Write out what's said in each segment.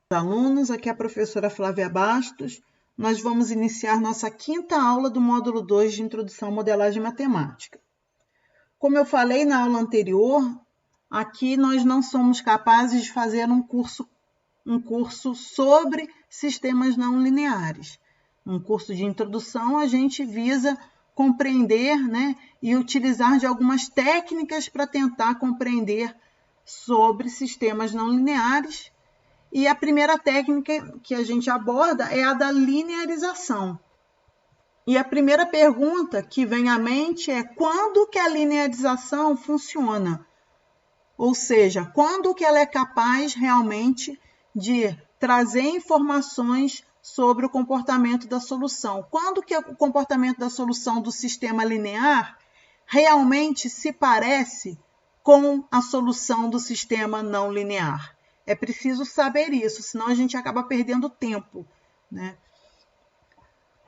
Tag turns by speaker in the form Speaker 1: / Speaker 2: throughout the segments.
Speaker 1: Alunos, aqui é a professora Flávia Bastos. Nós vamos iniciar nossa quinta aula do módulo 2 de Introdução à Modelagem Matemática. Como eu falei na aula anterior, aqui nós não somos capazes de fazer um curso sobre sistemas não lineares. Um curso de introdução, a gente visa compreender, e utilizar de algumas técnicas para tentar compreender sobre sistemas não lineares. E a primeira técnica que a gente aborda é a da linearização. E a primeira pergunta que vem à mente é quando que a linearização funciona? Ou seja, quando que ela é capaz realmente de trazer informações sobre o comportamento da solução? Quando que o comportamento da solução do sistema linear realmente se parece com a solução do sistema não linear? É preciso saber isso, senão a gente acaba perdendo tempo,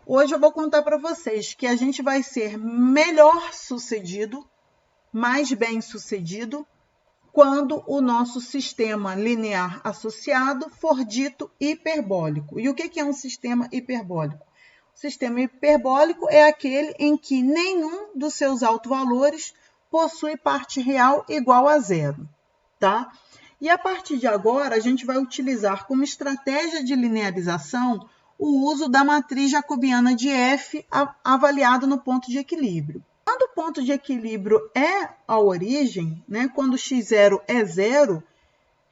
Speaker 1: Hoje eu vou contar para vocês que a gente vai ser melhor sucedido, mais bem sucedido, quando o nosso sistema linear associado for dito hiperbólico. E o que é um sistema hiperbólico? O sistema hiperbólico é aquele em que nenhum dos seus autovalores possui parte real igual a zero, tá? E a partir de agora, a gente vai utilizar como estratégia de linearização o uso da matriz jacobiana de F avaliado no ponto de equilíbrio. Quando o ponto de equilíbrio é a origem, quando x0 é zero,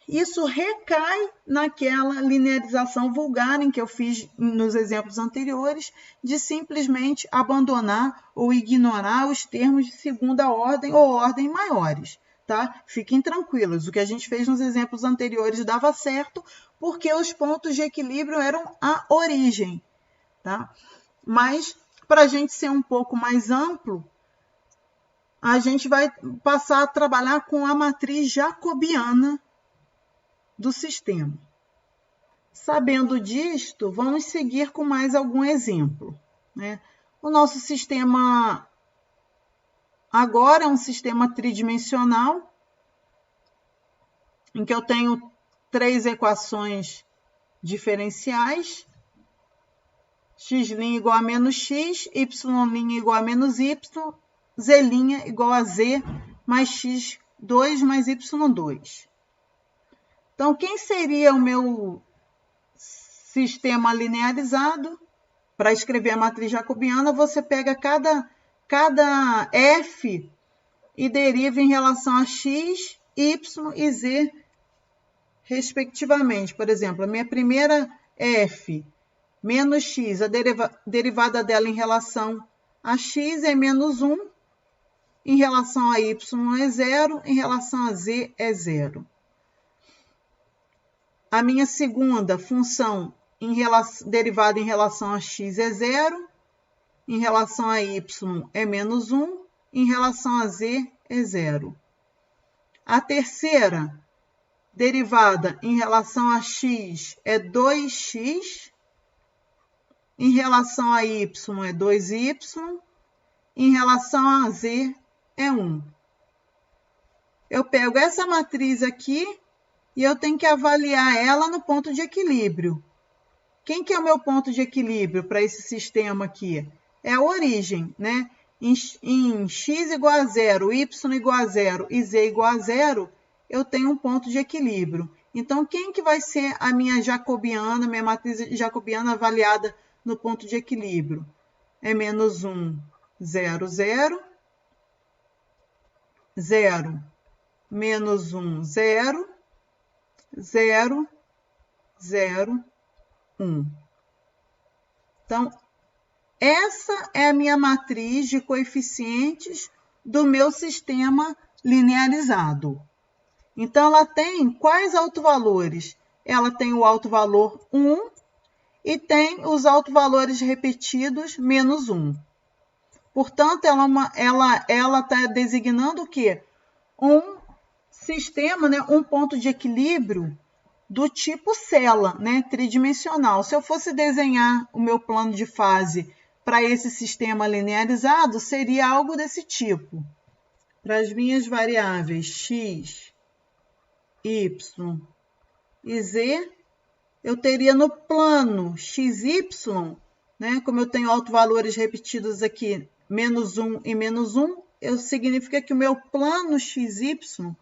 Speaker 1: isso recai naquela linearização vulgar em que eu fiz nos exemplos anteriores, de simplesmente abandonar ou ignorar os termos de segunda ordem ou ordem maiores. Tá? Fiquem tranquilos, o que a gente fez nos exemplos anteriores dava certo, porque os pontos de equilíbrio eram a origem. Tá? Mas, para a gente ser um pouco mais amplo, a gente vai passar a trabalhar com a matriz jacobiana do sistema. Sabendo disto, vamos seguir com mais algum exemplo. O nosso sistema agora é um sistema tridimensional, em que eu tenho 3 equações diferenciais, x' igual a menos x, y' igual a menos y, z' igual a z mais x2 mais y2. Então, quem seria o meu sistema linearizado? Para escrever a matriz jacobiana, você pega cada f e deriva em relação a x, y e z, respectivamente. Por exemplo, a minha primeira f, menos x, a derivada dela em relação a x é menos 1, em relação a y é 0, em relação a z é 0. A minha segunda função derivada em relação a x é 0, em relação a y é menos 1, em relação a z é 0. A terceira derivada em relação a x é 2x, em relação a y é 2y, em relação a z é 1. Eu pego essa matriz aqui e eu tenho que avaliar ela no ponto de equilíbrio. Quem que é o meu ponto de equilíbrio para esse sistema aqui? É a origem, Em x igual a 0, y igual a 0 e z igual a 0, eu tenho um ponto de equilíbrio. Então, quem que vai ser a minha jacobiana, minha matriz jacobiana avaliada no ponto de equilíbrio? É menos 1, 0, 0, 0, menos 1, 0, 0, 0, 1. Então, essa é a minha matriz de coeficientes do meu sistema linearizado. Então, ela tem quais autovalores? Ela tem o autovalor 1 e tem os autovalores repetidos menos 1. Portanto, ela está designando o quê? Um sistema, um ponto de equilíbrio do tipo cela, tridimensional. Se eu fosse desenhar o meu plano de fase para esse sistema linearizado, seria algo desse tipo. Para as minhas variáveis x, y e z, eu teria no plano XY, né, como eu tenho autovalores repetidos aqui, menos 1 e menos 1, significa que o meu plano XY,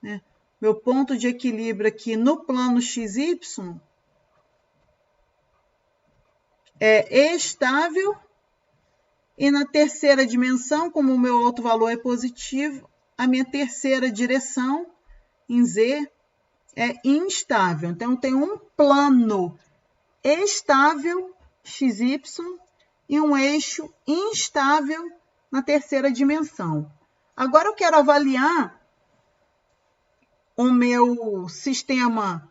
Speaker 1: né, meu ponto de equilíbrio aqui no plano XY é estável, e na terceira dimensão, como o meu autovalor é positivo, a minha terceira direção, em Z, é instável. Então, eu tenho um plano estável, XY, e um eixo instável na terceira dimensão. Agora, eu quero avaliar o meu sistema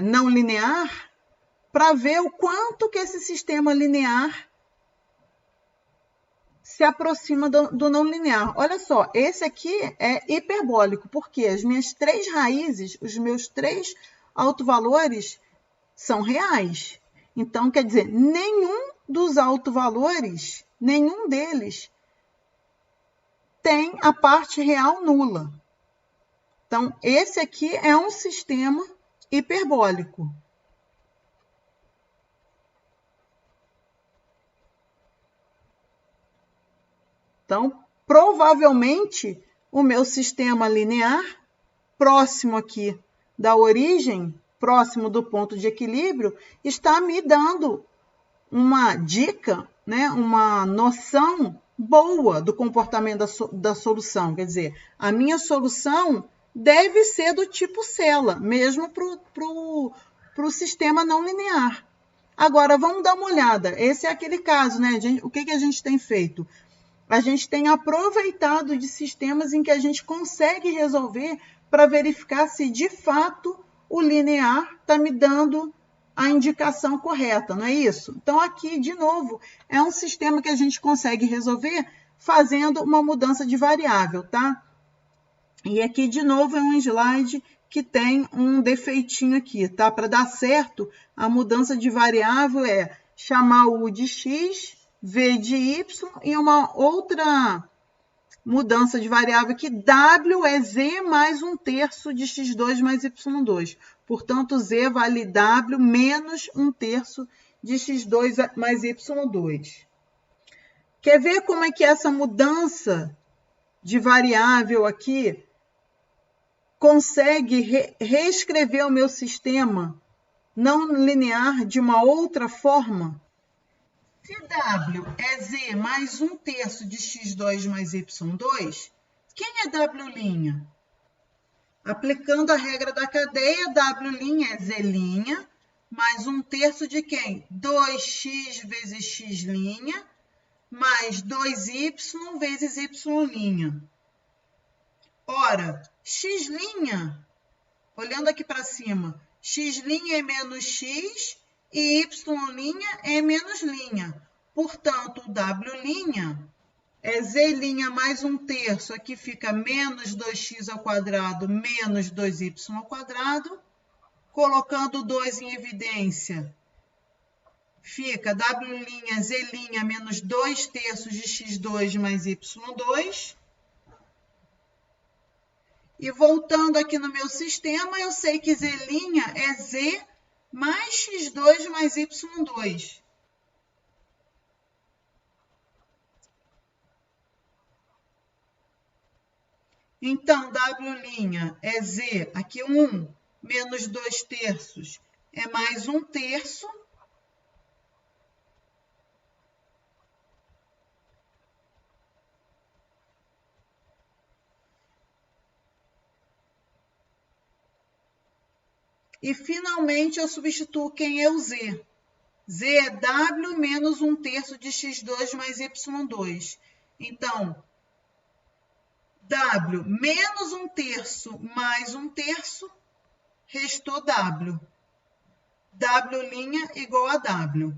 Speaker 1: não linear para ver o quanto que esse sistema linear se aproxima do não linear. Olha só, esse aqui é hiperbólico, porque as minhas três raízes, os meus três autovalores são reais. Então, quer dizer, nenhum dos autovalores, nenhum deles tem a parte real nula. Então, esse aqui é um sistema hiperbólico. Então, provavelmente, o meu sistema linear, próximo aqui da origem, próximo do ponto de equilíbrio, está me dando uma dica, né, uma noção boa do comportamento da solução. Quer dizer, a minha solução deve ser do tipo Cella, mesmo para o sistema não linear. Agora, vamos dar uma olhada. Esse é aquele caso, né? O que a gente tem feito? A gente tem aproveitado de sistemas em que a gente consegue resolver para verificar se, de fato, o linear está me dando a indicação correta, não é isso? Então, aqui, de novo, é um sistema que a gente consegue resolver fazendo uma mudança de variável, tá? E aqui, de novo, é um slide que tem um defeitinho aqui, tá? Para dar certo, a mudança de variável é chamar o U de X, V de Y, e uma outra mudança de variável aqui, W é Z mais 1/3 de X2 mais Y2. Portanto, Z vale W menos 1/3 de X2 mais Y2. Quer ver como é que essa mudança de variável aqui consegue reescrever o meu sistema não linear de uma outra forma? Se W é Z mais 1/3 de X2 mais Y2, quem é W'? Aplicando a regra da cadeia, W' é Z' mais 1/3 de quem? 2x vezes x' mais 2y vezes y'. Ora, x', olhando aqui para cima, x' é menos x e y' é menos linha. Portanto, o W' é Z' mais 1/3, aqui fica menos 2x² menos 2y². Colocando o 2 em evidência, fica W', Z' menos 2/3 de x2 mais y2. E voltando aqui no meu sistema, eu sei que Z' é Z mais x2 mais y2. Então, W' é Z, aqui 1, menos 2/3 é mais 1/3. E, finalmente, eu substituo quem é o Z. Z é W menos 1/3 de x2 mais y2. Então, W menos 1/3 mais 1/3, restou W. W' igual a W.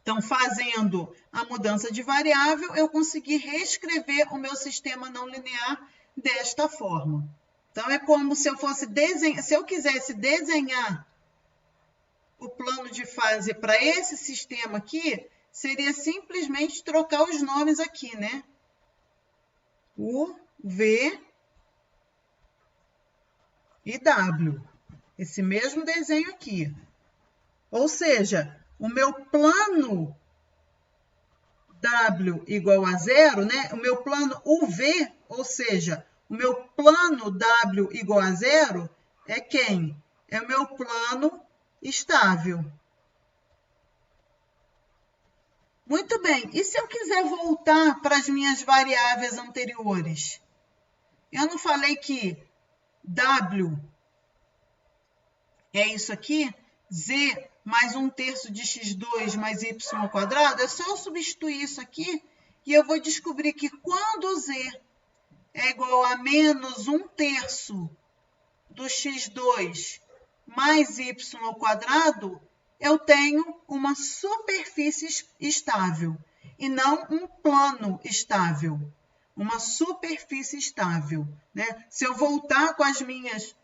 Speaker 1: Então, fazendo a mudança de variável, eu consegui reescrever o meu sistema não linear desta forma. Então, é como se eu fosse desenhar, se eu quisesse desenhar o plano de fase para esse sistema aqui, seria simplesmente trocar os nomes aqui, né? U, V e W. Esse mesmo desenho aqui. Ou seja, o meu plano W igual a zero, né? O meu plano UV, ou seja, o meu plano W igual a zero é quem? É o meu plano estável. Muito bem, e se eu quiser voltar para as minhas variáveis anteriores? Eu não falei que W é isso aqui? Z mais 1/3 de x2 mais y ao quadrado? É só eu substituir isso aqui e eu vou descobrir que quando Z é igual a menos 1/3 do x2 mais y ao quadrado, eu tenho uma superfície estável e não um plano estável. Uma superfície estável, né? Se eu voltar com as minhas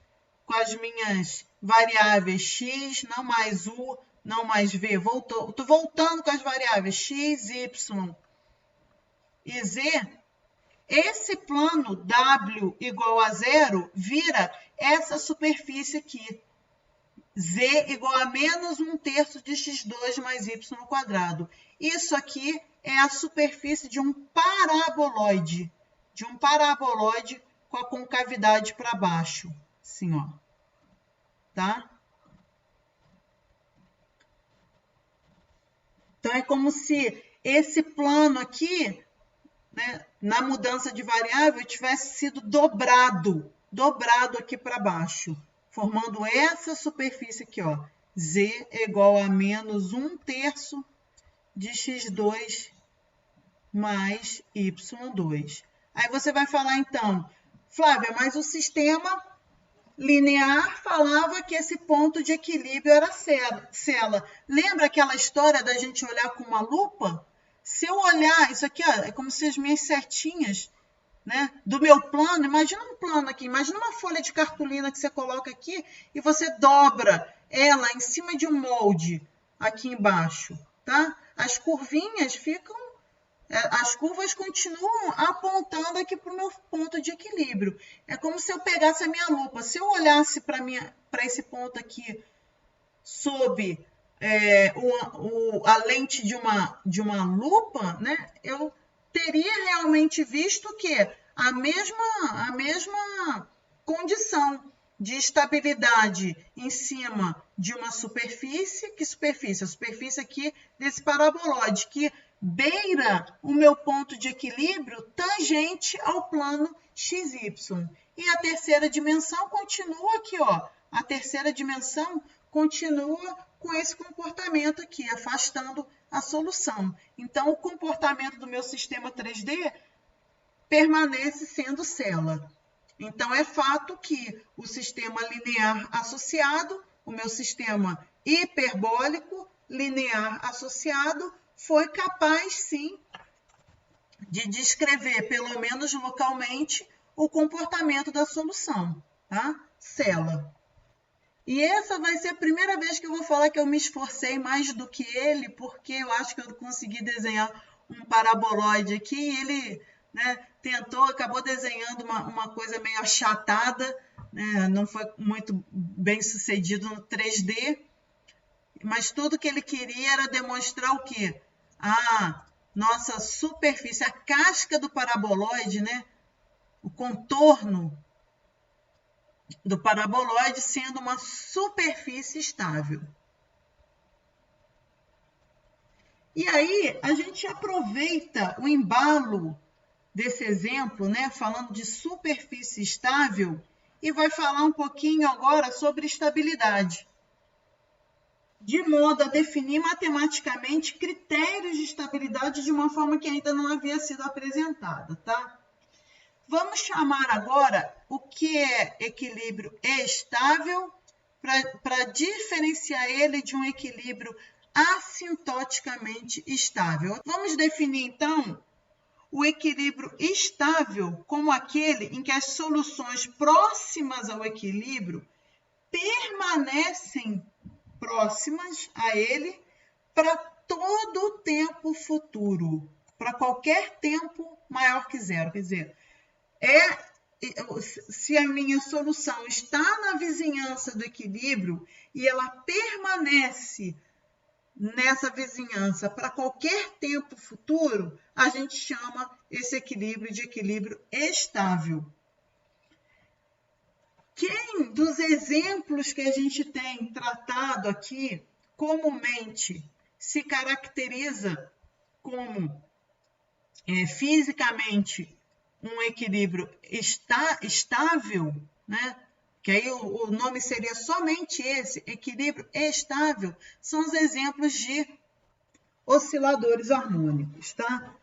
Speaker 1: variáveis x, não mais u, não mais v, estou voltando com as variáveis x, y e z, esse plano W igual a zero vira essa superfície aqui. Z igual a menos 1/3 de x2 mais y ao quadrado. Isso aqui é a superfície de um paraboloide. Com a concavidade para baixo. Assim, ó. Tá? Então, é como se esse plano aqui, né, na mudança de variável, tivesse sido dobrado aqui para baixo, formando essa superfície aqui, ó. Z é igual a menos 1/3 de x2 mais y2. Aí você vai falar, então, Flávia, mas o sistema linear falava que esse ponto de equilíbrio era cela. Lembra aquela história da gente olhar com uma lupa? Se eu olhar, isso aqui ó, é como se as minhas setinhas, né, do meu plano, imagina um plano aqui, imagina uma folha de cartolina que você coloca aqui e você dobra ela em cima de um molde aqui embaixo, tá? As curvinhas ficam, as curvas continuam apontando aqui para o meu ponto de equilíbrio. É como se eu pegasse a minha lupa. Se eu olhasse para esse ponto aqui sob a lente de uma lupa, né, eu teria realmente visto que a mesma condição de estabilidade em cima de uma superfície. Que superfície? A superfície aqui desse paraboloide, que beira o meu ponto de equilíbrio tangente ao plano XY. E a terceira dimensão continua aqui, ó. A terceira dimensão continua com esse comportamento aqui, afastando a solução. Então, o comportamento do meu sistema 3D permanece sendo cela. Então, é fato que o sistema linear associado, o meu sistema hiperbólico linear associado, foi capaz, sim, de descrever, pelo menos localmente, o comportamento da solução, tá? Cela. E essa vai ser a primeira vez que eu vou falar que eu me esforcei mais do que ele, porque eu acho que eu consegui desenhar um paraboloide aqui e ele, né, acabou desenhando uma coisa meio achatada, né, não foi muito bem sucedido no 3D, mas tudo que ele queria era demonstrar o quê? Nossa superfície, a casca do paraboloide, né, o contorno do paraboloide sendo uma superfície estável. E aí, a gente aproveita o embalo desse exemplo, né, falando de superfície estável, e vai falar um pouquinho agora sobre estabilidade, de modo a definir matematicamente critérios de estabilidade de uma forma que ainda não havia sido apresentada, tá? Vamos chamar agora o que é equilíbrio estável para diferenciar ele de um equilíbrio assintoticamente estável. Vamos definir, então, o equilíbrio estável como aquele em que as soluções próximas ao equilíbrio permanecem próximas a ele para todo o tempo futuro, para qualquer tempo maior que zero. Quer dizer, é se a minha solução está na vizinhança do equilíbrio e ela permanece nessa vizinhança para qualquer tempo futuro, a gente chama esse equilíbrio de equilíbrio estável. Quem dos exemplos que a gente tem tratado aqui comumente se caracteriza como fisicamente um equilíbrio estável, né? Que aí o nome seria somente esse, equilíbrio estável, são os exemplos de osciladores harmônicos, tá?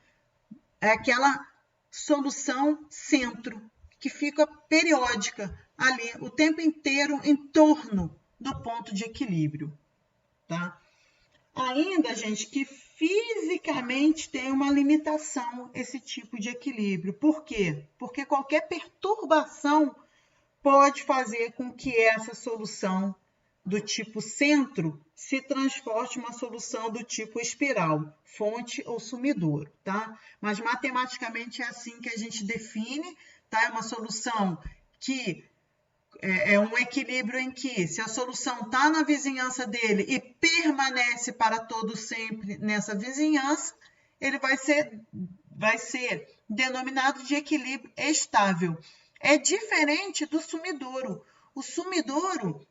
Speaker 1: É aquela solução centro, que fica periódica ali, o tempo inteiro em torno do ponto de equilíbrio, tá? Ainda, gente, que fisicamente tem uma limitação esse tipo de equilíbrio. Por quê? Porque qualquer perturbação pode fazer com que essa solução do tipo centro se transforme em uma solução do tipo espiral, fonte ou sumidouro, tá? Mas matematicamente é assim que a gente define, tá? É uma solução que é um equilíbrio em que, se a solução está na vizinhança dele e permanece para todo sempre nessa vizinhança, ele vai ser denominado de equilíbrio estável. É diferente do sumidouro. O sumidouro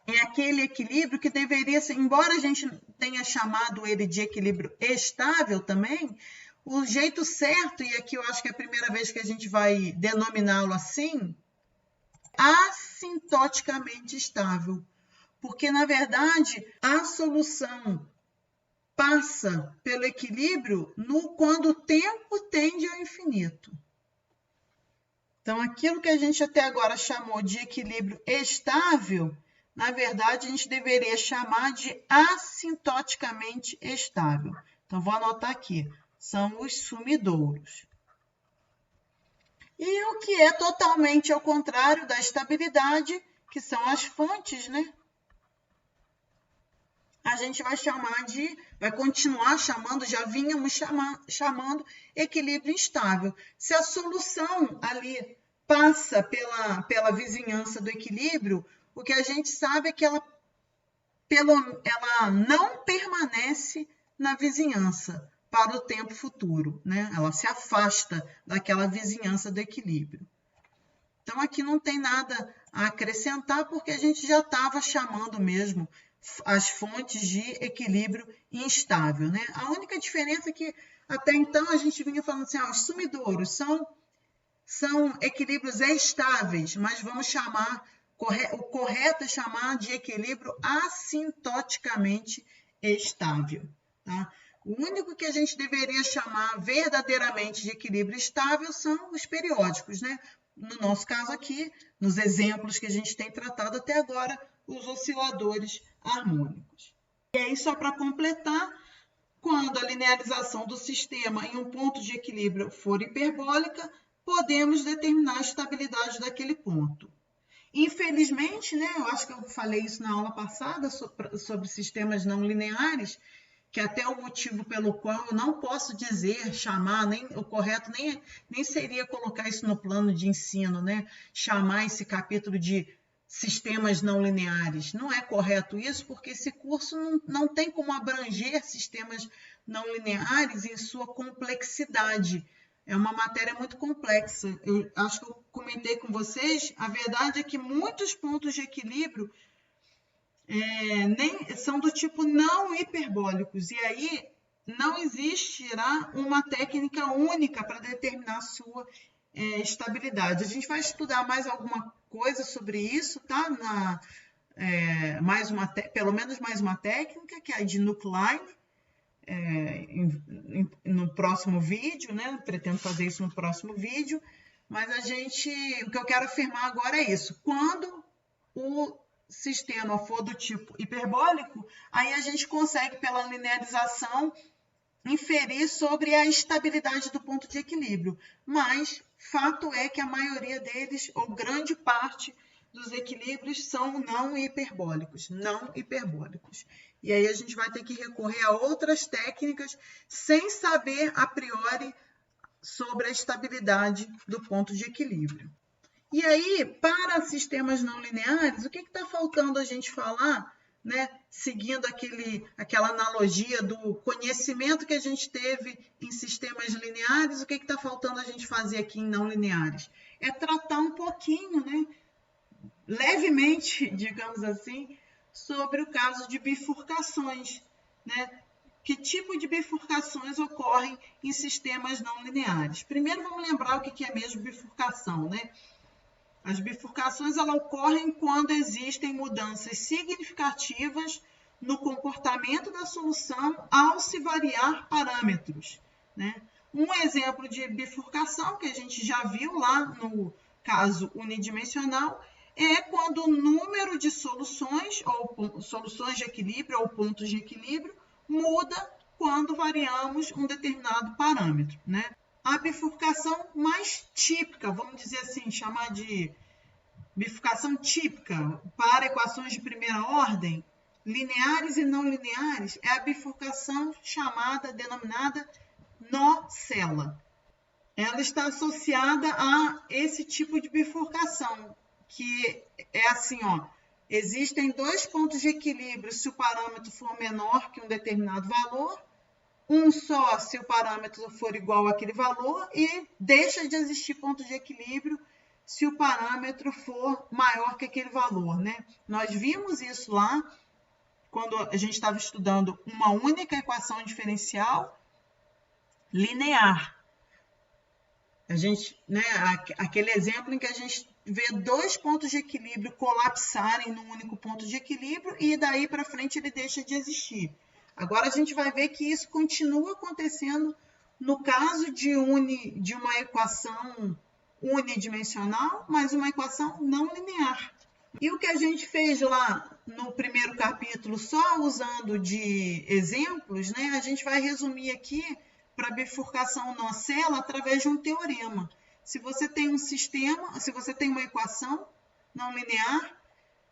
Speaker 1: é aquele equilíbrio que deveria ser, embora a gente tenha chamado ele de equilíbrio estável também, o jeito certo, e aqui eu acho que é a primeira vez que a gente vai denominá-lo assim, assintoticamente estável. Porque, na verdade, a solução passa pelo equilíbrio quando o tempo tende ao infinito. Então, aquilo que a gente até agora chamou de equilíbrio estável, na verdade, a gente deveria chamar de assintoticamente estável. Então, vou anotar aqui. São os sumidouros. E o que é totalmente ao contrário da estabilidade, que são as fontes, né? A gente vai continuar chamando, já vínhamos chamando equilíbrio instável. Se a solução ali passa pela vizinhança do equilíbrio, o que a gente sabe é que ela não permanece na vizinhança para o tempo futuro, né? Ela se afasta daquela vizinhança do equilíbrio. Então, aqui não tem nada a acrescentar, porque a gente já estava chamando mesmo as fontes de equilíbrio instável, né? A única diferença é que, até então, a gente vinha falando assim, os sumidouros são equilíbrios estáveis, mas vamos chamar, o correto é chamar de equilíbrio assintoticamente estável, tá? O único que a gente deveria chamar verdadeiramente de equilíbrio estável são os periódicos, né? No nosso caso aqui, nos exemplos que a gente tem tratado até agora, os osciladores harmônicos. E aí, só para completar, quando a linearização do sistema em um ponto de equilíbrio for hiperbólica, podemos determinar a estabilidade daquele ponto. Infelizmente, né, eu acho que eu falei isso na aula passada sobre sistemas não lineares, que até o motivo pelo qual eu não posso chamar, nem o correto nem seria colocar isso no plano de ensino, né? Chamar esse capítulo de sistemas não lineares. Não é correto isso, porque esse curso não tem como abranger sistemas não lineares em sua complexidade. É uma matéria muito complexa. Eu acho que eu comentei com vocês, a verdade é que muitos pontos de equilíbrio são do tipo não hiperbólicos, e aí não existirá uma técnica única para determinar a sua estabilidade. A gente vai estudar mais alguma coisa sobre isso, tá? Pelo menos mais uma técnica, que é a de Nucline, no próximo vídeo, né? Pretendo fazer isso no próximo vídeo, mas o que eu quero afirmar agora é isso. Quando o sistema for do tipo hiperbólico, aí a gente consegue, pela linearização, inferir sobre a estabilidade do ponto de equilíbrio. Mas fato é que a maioria deles, ou grande parte dos equilíbrios, são não hiperbólicos. E aí a gente vai ter que recorrer a outras técnicas sem saber a priori sobre a estabilidade do ponto de equilíbrio. E aí, para sistemas não lineares, o que está faltando a gente falar, né? Seguindo aquela analogia do conhecimento que a gente teve em sistemas lineares, o que está faltando a gente fazer aqui em não lineares? É tratar um pouquinho, né? Levemente, digamos assim, sobre o caso de bifurcações, né? Que tipo de bifurcações ocorrem em sistemas não lineares? Primeiro, vamos lembrar o que é mesmo bifurcação, né? As bifurcações elas ocorrem quando existem mudanças significativas no comportamento da solução ao se variar parâmetros, né? Um exemplo de bifurcação que a gente já viu lá no caso unidimensional é quando o número de soluções, ou soluções de equilíbrio, ou pontos de equilíbrio, muda quando variamos um determinado parâmetro, né? A bifurcação mais típica, vamos dizer assim, chamar de bifurcação típica para equações de primeira ordem, lineares e não lineares, é a bifurcação denominada nó-cela. Ela está associada a esse tipo de bifurcação, que é assim, ó, existem dois pontos de equilíbrio se o parâmetro for menor que um determinado valor, um só se o parâmetro for igual àquele valor e deixa de existir ponto de equilíbrio se o parâmetro for maior que aquele valor, né? Nós vimos isso lá quando a gente estava estudando uma única equação diferencial linear. A gente, né, aquele exemplo em que a gente vê dois pontos de equilíbrio colapsarem num único ponto de equilíbrio e daí para frente ele deixa de existir. Agora a gente vai ver que isso continua acontecendo no caso de uma equação unidimensional, mas uma equação não linear. E o que a gente fez lá no primeiro capítulo, só usando de exemplos, né, a gente vai resumir aqui para bifurcação nó-cela através de um teorema. Se você tem um sistema, se você tem uma equação não linear,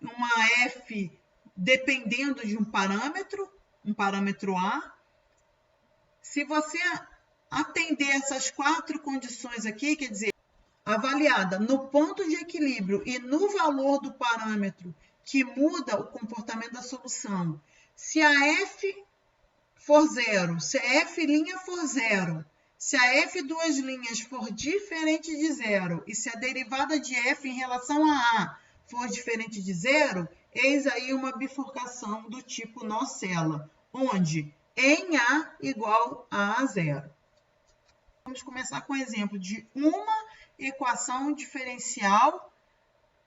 Speaker 1: uma f dependendo de um parâmetro A, se você atender essas quatro condições aqui, quer dizer, avaliada no ponto de equilíbrio e no valor do parâmetro que muda o comportamento da solução, se a f for zero, se a f' for zero, se a f duas linhas for diferente de zero e se a derivada de f em relação a A for diferente de zero, eis aí uma bifurcação do tipo nó-cela, onde em A igual a zero. Vamos começar com o exemplo de uma equação diferencial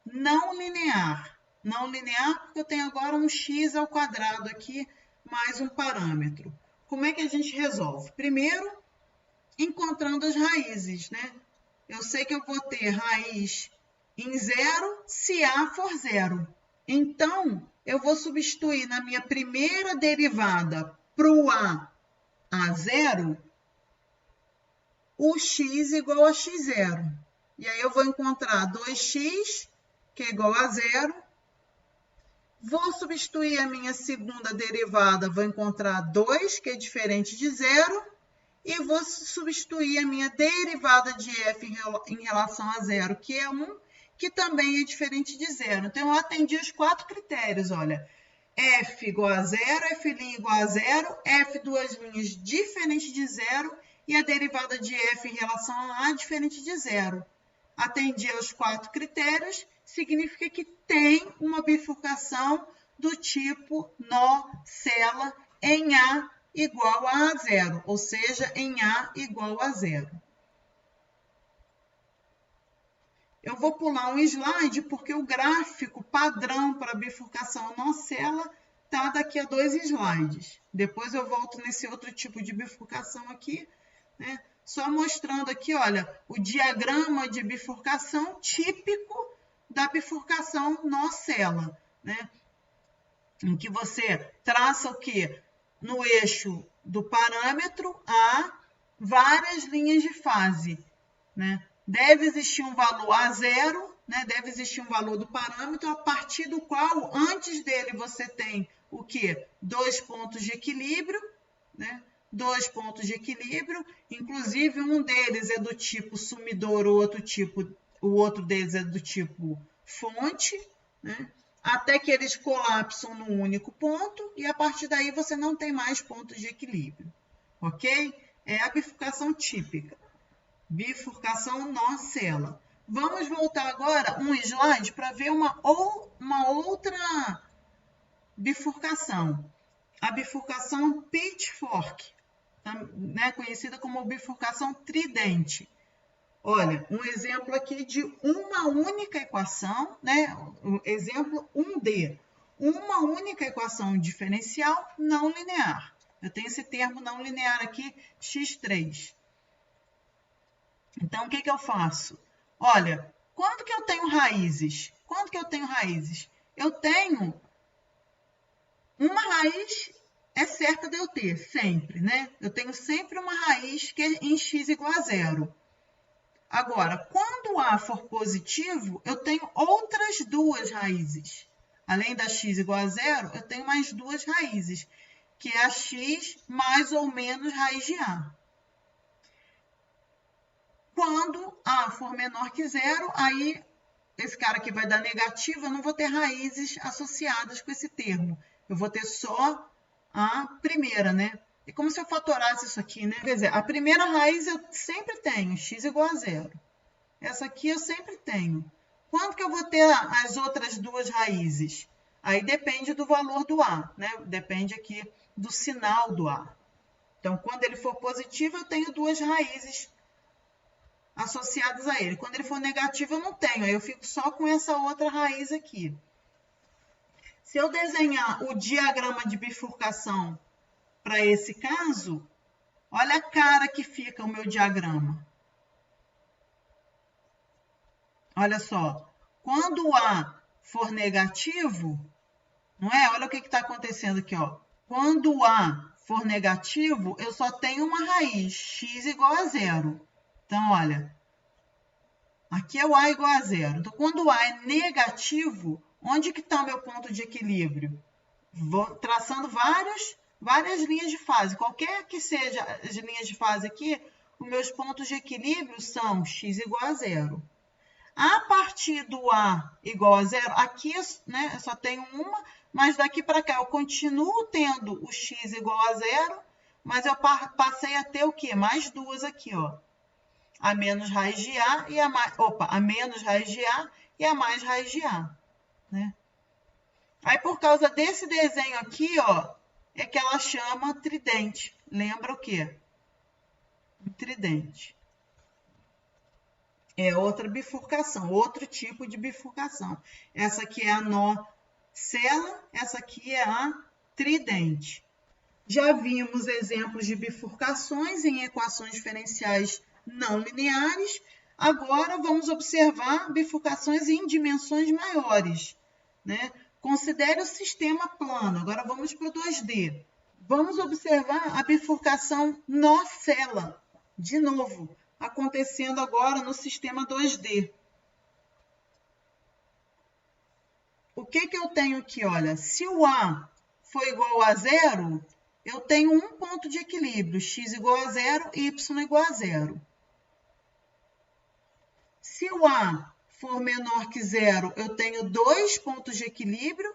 Speaker 1: não linear. Não linear porque eu tenho agora um x ao quadrado aqui, mais um parâmetro. Como é que a gente resolve? Primeiro, encontrando as raízes, né? Eu sei que eu vou ter raiz em zero se A for zero. Então, eu vou substituir na minha primeira derivada para o A zero, o x igual a x0. E aí eu vou encontrar 2x, que é igual a zero. Vou substituir a minha segunda derivada, vou encontrar 2, que é diferente de zero. E vou substituir a minha derivada de f em relação a zero, que é 1, que também é diferente de zero. Então, eu atendi os quatro critérios, olha. F igual a zero, f' igual a zero, f duas linhas diferente de zero e a derivada de f em relação a A diferente de zero. Atendi aos quatro critérios, significa que tem uma bifurcação do tipo nó-cela em A igual a zero, ou seja, em A igual a zero. Eu vou pular um slide porque o gráfico padrão para bifurcação nó-cela está daqui a 2 slides. Depois eu volto nesse outro tipo de bifurcação aqui, né? Só mostrando aqui, olha, o diagrama de bifurcação típico da bifurcação nó-cela, né? Em que você traça o quê? No eixo do parâmetro A, várias linhas de fase, né? Deve existir um valor A0, né? Deve existir um valor do parâmetro, a partir do qual, antes dele, você tem o quê? Dois pontos de equilíbrio, né? dois pontos de equilíbrio, inclusive um deles é do tipo sumidor, o outro deles é do tipo fonte, né? Até que eles colapsam num único ponto e a partir daí você não tem mais pontos de equilíbrio, ok? É a bifurcação típica, bifurcação nó-cela. Vamos voltar agora um slide para ver uma outra bifurcação, a bifurcação pitchfork, né, conhecida como bifurcação tridente. Olha, um exemplo aqui de uma única equação, né? Exemplo 1D. Uma única equação diferencial não linear. Eu tenho esse termo não linear aqui, x3. Então, o que eu faço? Olha, quando que eu tenho raízes? Quando que eu tenho raízes? Eu tenho uma raiz, é certa de eu ter, sempre, né? Eu tenho sempre uma raiz que é em x igual a zero. Agora, quando A for positivo, eu tenho outras duas raízes. Além da x igual a zero, eu tenho mais duas raízes, que é a x mais ou menos raiz de A. Quando A for menor que zero, aí esse cara aqui vai dar negativo, eu não vou ter raízes associadas com esse termo. Eu vou ter só a primeira, né? É como se eu fatorasse isso aqui, né? Quer dizer, a primeira raiz eu sempre tenho, x igual a zero. Essa aqui eu sempre tenho. Quando que eu vou ter as outras duas raízes? Aí depende do valor do A, né? Depende aqui do sinal do A. Então, quando ele for positivo, eu tenho duas raízes associadas a ele. Quando ele for negativo, eu não tenho. Aí eu fico só com essa outra raiz aqui. Se eu desenhar o diagrama de bifurcação para esse caso, olha a cara que fica o meu diagrama. Olha só, quando o A for negativo, não é? Olha o que está acontecendo aqui, ó. Quando o A for negativo, eu só tenho uma raiz, x igual a zero. Então, olha, aqui é o A igual a zero. Então, quando o A é negativo, onde que está o meu ponto de equilíbrio? Vou traçando várias linhas de fase. Qualquer que seja as linhas de fase aqui, os meus pontos de equilíbrio são x igual a zero. A partir do A igual a zero, aqui, né, eu só tenho uma, mas daqui para cá eu continuo tendo o x igual a zero, mas eu passei a ter o quê? Mais duas aqui, ó. A menos raiz de A e a mais... a menos raiz de A e a mais raiz de A, né? Aí, por causa desse desenho aqui, ó, é que ela chama tridente. Lembra o quê? Um tridente. É outra bifurcação, outro tipo de bifurcação. Essa aqui é a nó-cela, essa aqui é a tridente. Já vimos exemplos de bifurcações em equações diferenciais não lineares. Agora vamos observar bifurcações em dimensões maiores, né? Considere o sistema plano. Agora vamos para o 2D. Vamos observar a bifurcação nó-cela, de novo, acontecendo agora no sistema 2D. O que eu tenho aqui? Olha, se o A for igual a zero, eu tenho um ponto de equilíbrio, x igual a zero e y igual a zero. Se o A for menor que zero, eu tenho dois pontos de equilíbrio.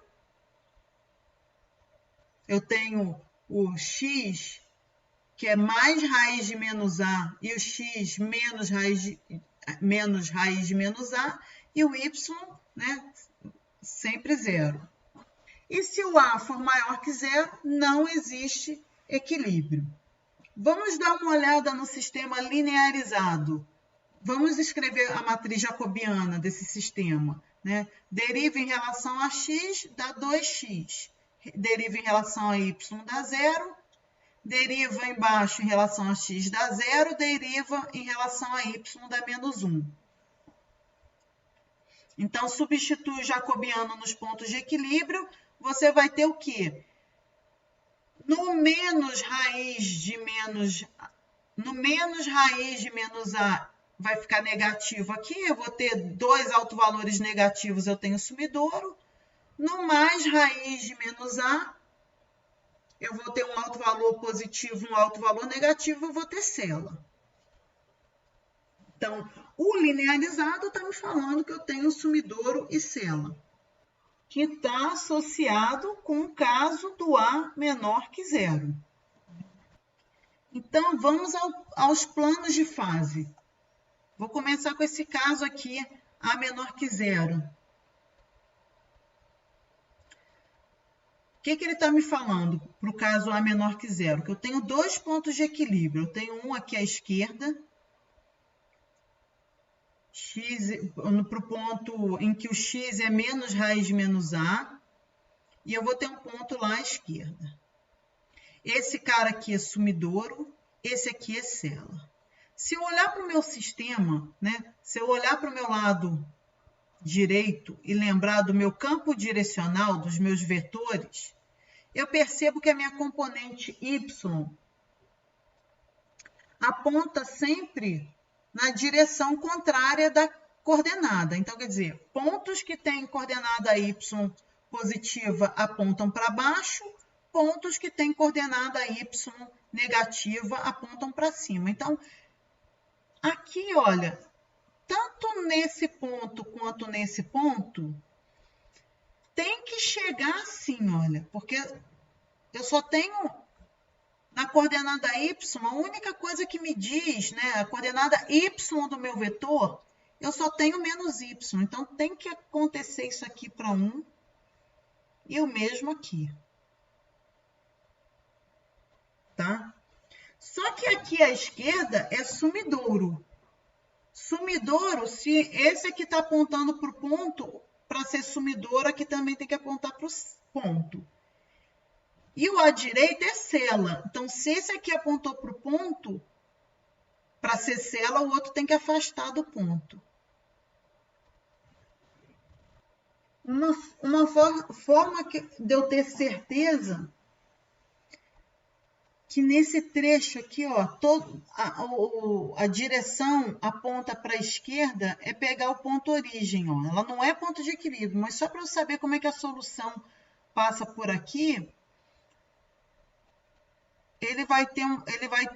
Speaker 1: Eu tenho o x, que é mais raiz de menos A, e o x menos raiz de menos A, e o y, né, sempre zero. E se o A for maior que zero, não existe equilíbrio. Vamos dar uma olhada no sistema linearizado. Vamos escrever a matriz jacobiana desse sistema, né? Deriva em relação a x, dá 2x. Deriva em relação a y, dá zero. Deriva embaixo em relação a x, dá zero. Deriva em relação a y, dá menos 1. Então, substitui o jacobiano nos pontos de equilíbrio, você vai ter o quê? No menos raiz de menos A vai ficar negativo aqui, eu vou ter dois autovalores negativos, eu tenho sumidouro. No mais raiz de menos A, eu vou ter um alto valor positivo, um alto valor negativo, eu vou ter célula. Então, o linearizado está me falando que eu tenho sumidouro e célula, que está associado com o caso do A menor que zero. Então, vamos aos planos de fase. Vou começar com esse caso aqui, A menor que zero. O que ele está me falando para o caso A menor que zero? Que eu tenho dois pontos de equilíbrio. Eu tenho um aqui à esquerda, para o ponto em que o x é menos raiz de menos a, e eu vou ter um ponto lá à esquerda. Esse cara aqui é sumidouro, esse aqui é célula. Se eu olhar para o meu sistema, né? Se eu olhar para o meu lado direito e lembrar do meu campo direcional, dos meus vetores, eu percebo que a minha componente y aponta sempre na direção contrária da coordenada. Então, quer dizer, pontos que têm coordenada y positiva apontam para baixo, pontos que têm coordenada y negativa apontam para cima. Então, aqui, olha, tanto nesse ponto quanto nesse ponto, tem que chegar assim, olha, porque eu só tenho na coordenada y, a única coisa que me diz, né, a coordenada y do meu vetor, eu só tenho menos y. Então, tem que acontecer isso aqui para 1 e o mesmo aqui. Tá? Só que aqui à esquerda é sumidouro. Sumidouro, se esse aqui está apontando para o ponto, para ser sumidouro, aqui também tem que apontar para o ponto. E o à direita é célula. Então, se esse aqui apontou para o ponto, para ser célula, o outro tem que afastar do ponto. Uma forma de eu ter certeza que nesse trecho aqui, ó, a direção aponta para a esquerda é pegar o ponto origem. Ó. Ela não é ponto de equilíbrio, mas só para eu saber como é que a solução passa por aqui, ele vai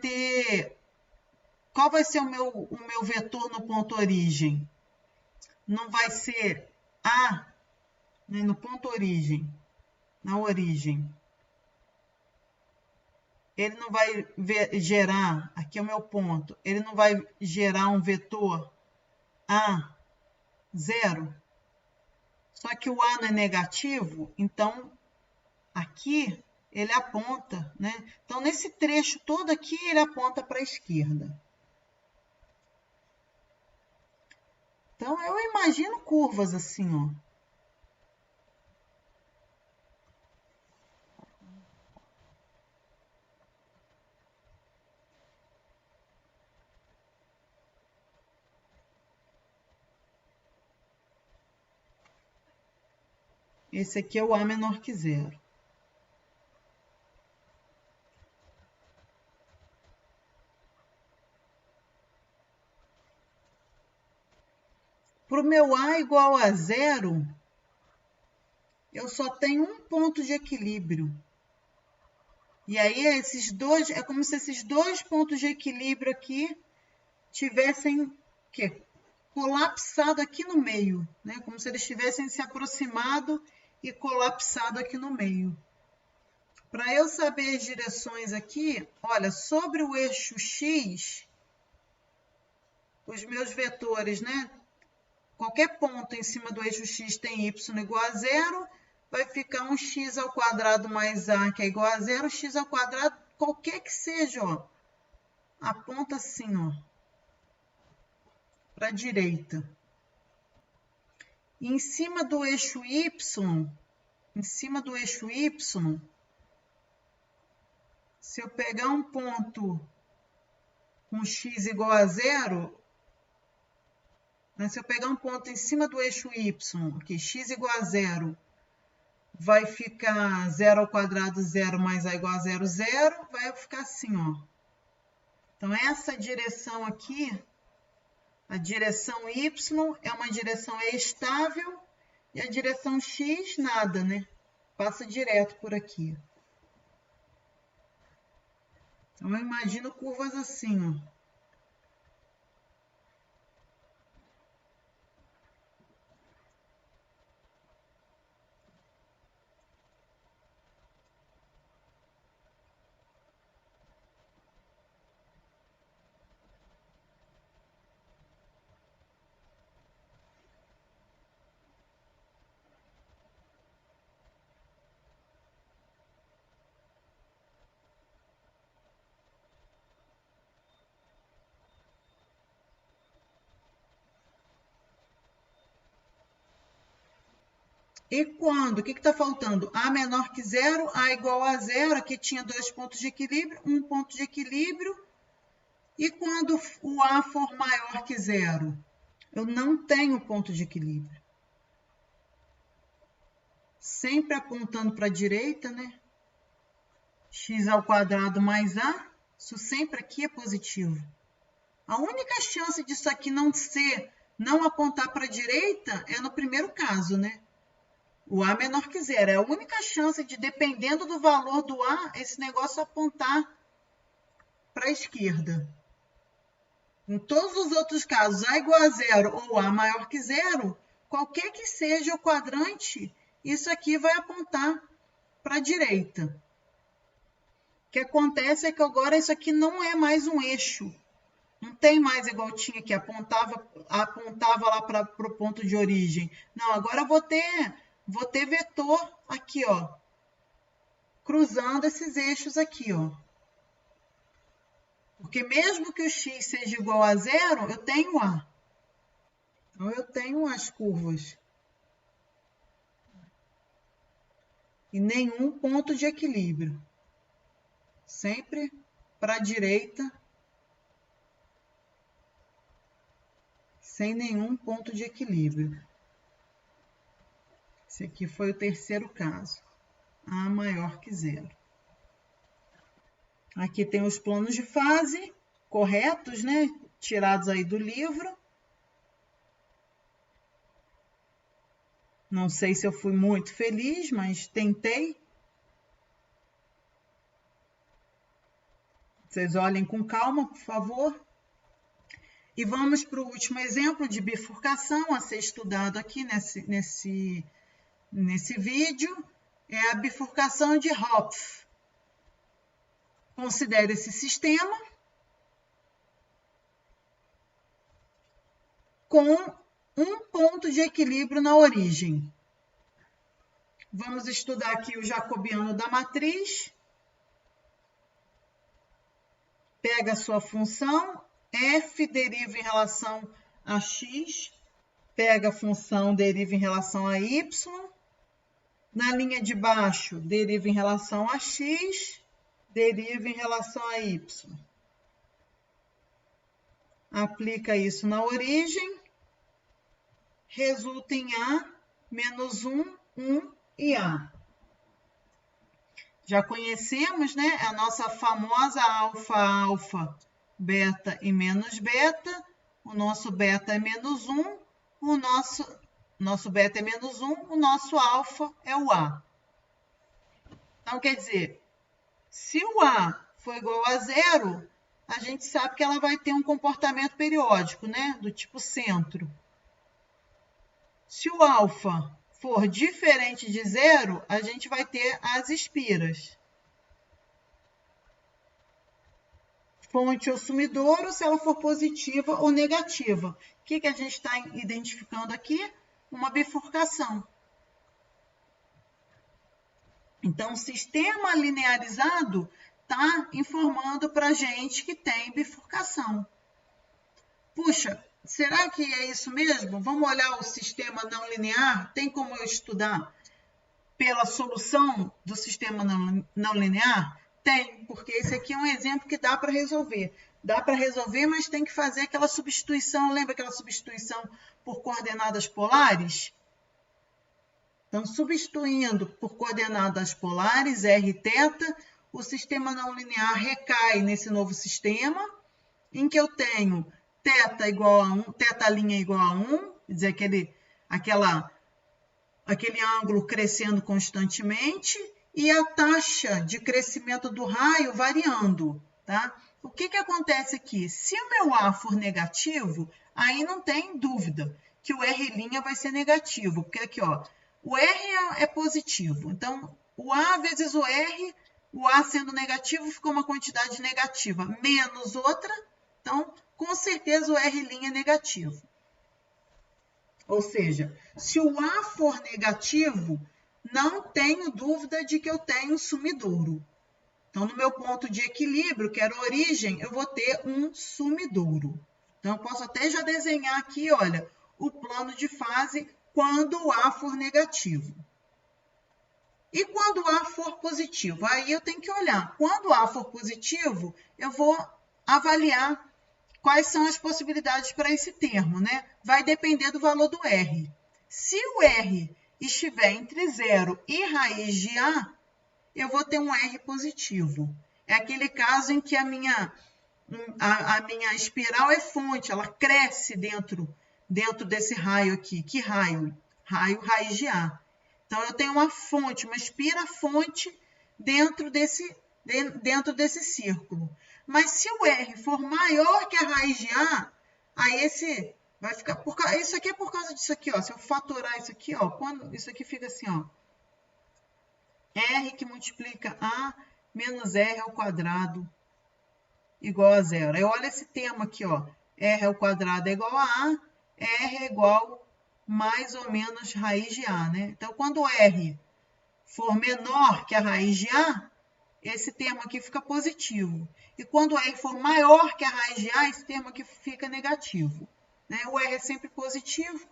Speaker 1: ter qual vai ser o meu vetor no ponto origem? Não vai ser A, né, no ponto origem, na origem. Ele não vai gerar, aqui é o meu ponto, ele não vai gerar um vetor A, 0. Só que o A não é negativo, então aqui ele aponta, né? Então, nesse trecho todo aqui, ele aponta para a esquerda. Então, eu imagino curvas assim, ó. Esse aqui é o A menor que zero. Para o meu A igual a 0, eu só tenho um ponto de equilíbrio. E aí, é como se esses dois pontos de equilíbrio aqui tivessem colapsado aqui no meio, né? Como se eles tivessem se aproximado e colapsado aqui no meio. Para eu saber as direções aqui, olha, sobre o eixo X, os meus vetores, né? Qualquer ponto em cima do eixo X tem y igual a 0, vai ficar um x ao quadrado mais a, que é igual a 0, x ao quadrado, qualquer que seja, ó, aponta assim, ó, para a direita. E em cima do eixo y, se eu pegar um ponto com x igual a 0, se eu pegar um ponto em cima do eixo y, aqui, x igual a 0, vai ficar 0 ao quadrado, 0 mais a igual a 0, 0, vai ficar assim, ó. Então, essa direção aqui, a direção y é uma direção estável e a direção x, nada, né? Passa direto por aqui. Então, eu imagino curvas assim, ó. E quando? O que está faltando? A menor que zero, A igual a zero. Aqui tinha 2 pontos de equilíbrio, 1 ponto de equilíbrio. E quando o A for maior que zero? Eu não tenho ponto de equilíbrio. Sempre apontando para a direita, né? X ao quadrado mais A, isso sempre aqui é positivo. A única chance disso aqui não apontar para a direita é no primeiro caso, né? O A menor que zero. É a única chance de, dependendo do valor do A, esse negócio apontar para a esquerda. Em todos os outros casos, A igual a zero ou A maior que zero, qualquer que seja o quadrante, isso aqui vai apontar para a direita. O que acontece é que agora isso aqui não é mais um eixo. Não tem mais igual tinha que apontava lá para o ponto de origem. Não, agora eu vou ter vetor aqui, ó, cruzando esses eixos aqui, ó. Porque mesmo que o x seja igual a zero, eu tenho A. Então, eu tenho as curvas. E nenhum ponto de equilíbrio. Sempre para a direita, sem nenhum ponto de equilíbrio. Esse aqui foi o terceiro caso. A maior que zero. Aqui tem os planos de fase corretos, né? Tirados aí do livro. Não sei se eu fui muito feliz, mas tentei. Vocês olhem com calma, por favor. E vamos para o último exemplo de bifurcação a ser estudado aqui nesse vídeo. É a bifurcação de Hopf. Considere esse sistema com um ponto de equilíbrio na origem. Vamos estudar aqui o jacobiano da matriz. Pega a sua função, f deriva em relação a x, pega a função, deriva em relação a y. Na linha de baixo, deriva em relação a x, deriva em relação a y. Aplica isso na origem, resulta em A, menos 1, 1 e A. Já conhecemos, né? A nossa famosa alfa, beta e menos beta. O nosso beta é menos 1, o nosso beta é menos 1, o nosso alfa é o A. Então, quer dizer, se o A for igual a zero, a gente sabe que ela vai ter um comportamento periódico, né? Do tipo centro. Se o alfa for diferente de zero, a gente vai ter as espiras. Fonte ou sumidouro, se ela for positiva ou negativa. O que a gente está identificando aqui? Uma bifurcação. Então, o sistema linearizado está informando para a gente que tem bifurcação. Puxa, será que é isso mesmo? Vamos olhar o sistema não linear? Tem como eu estudar pela solução do sistema não linear? Tem, porque esse aqui é um exemplo que dá para resolver. Dá para resolver, mas tem que fazer aquela substituição. Lembra aquela substituição por coordenadas polares? Então, substituindo por coordenadas polares, r e θ, o sistema não linear recai nesse novo sistema, em que eu tenho θ igual a 1, θ' igual a 1, quer dizer, aquele ângulo crescendo constantemente, e a taxa de crescimento do raio variando. tá? O que acontece aqui? Se o meu A for negativo, aí não tem dúvida que o R' vai ser negativo, porque aqui, ó, o R é positivo, então o A vezes o R, o A sendo negativo ficou uma quantidade negativa, menos outra, então com certeza o R' é negativo. Ou seja, se o A for negativo, não tenho dúvida de que eu tenho sumidouro. Então, no meu ponto de equilíbrio, que era a origem, eu vou ter um sumidouro. Então, eu posso até já desenhar aqui, olha, o plano de fase quando o A for negativo. E quando o A for positivo? Aí eu tenho que olhar. Quando o A for positivo, eu vou avaliar quais são as possibilidades para esse termo, né? Vai depender do valor do R. Se o R estiver entre 0 e raiz de A, eu vou ter um R positivo. É aquele caso em que a minha espiral é fonte, ela cresce dentro desse raio aqui. Que raio? Raio raiz de A. Então, eu tenho uma fonte, uma espira-fonte dentro desse círculo. Mas se o R for maior que a raiz de A, aí esse vai ficar... Isso aqui é por causa disso aqui, ó. Se eu fatorar isso aqui, ó, isso aqui fica assim, ó. R que multiplica A menos R ao quadrado igual a zero. Aí olha esse termo aqui, ó. R ao quadrado é igual a A, R é igual mais ou menos raiz de A, né? Então, quando o R for menor que a raiz de A, esse termo aqui fica positivo. E quando o R for maior que a raiz de A, esse termo aqui fica negativo, né? O R é sempre positivo.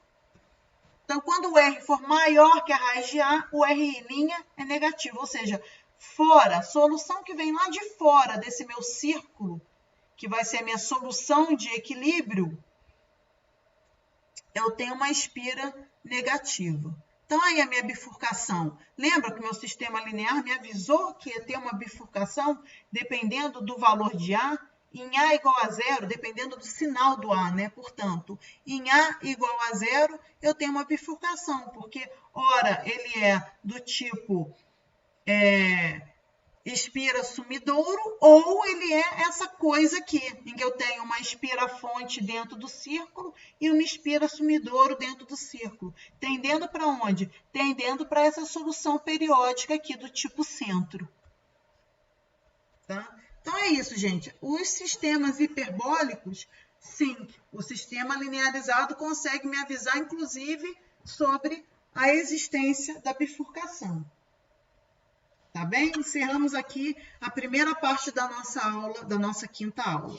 Speaker 1: Então, quando o R for maior que a raiz de A, o R' é negativo. Ou seja, fora, a solução que vem lá de fora desse meu círculo, que vai ser a minha solução de equilíbrio, eu tenho uma espira negativa. Então, aí a minha bifurcação. Lembra que o meu sistema linear me avisou que ia ter uma bifurcação dependendo do valor de A? Em A igual a zero, dependendo do sinal do A, né? Portanto, em A igual a zero, eu tenho uma bifurcação, porque, ora, ele é do tipo espira-sumidouro, ou ele é essa coisa aqui, em que eu tenho uma espira-fonte dentro do círculo e uma espira-sumidouro dentro do círculo. Tendendo para onde? Tendendo para essa solução periódica aqui do tipo centro. Tá? Então, é isso, gente. Os sistemas hiperbólicos, sim, o sistema linearizado consegue me avisar, inclusive, sobre a existência da bifurcação. Tá bem? Encerramos aqui a primeira parte da nossa aula, da nossa quinta aula.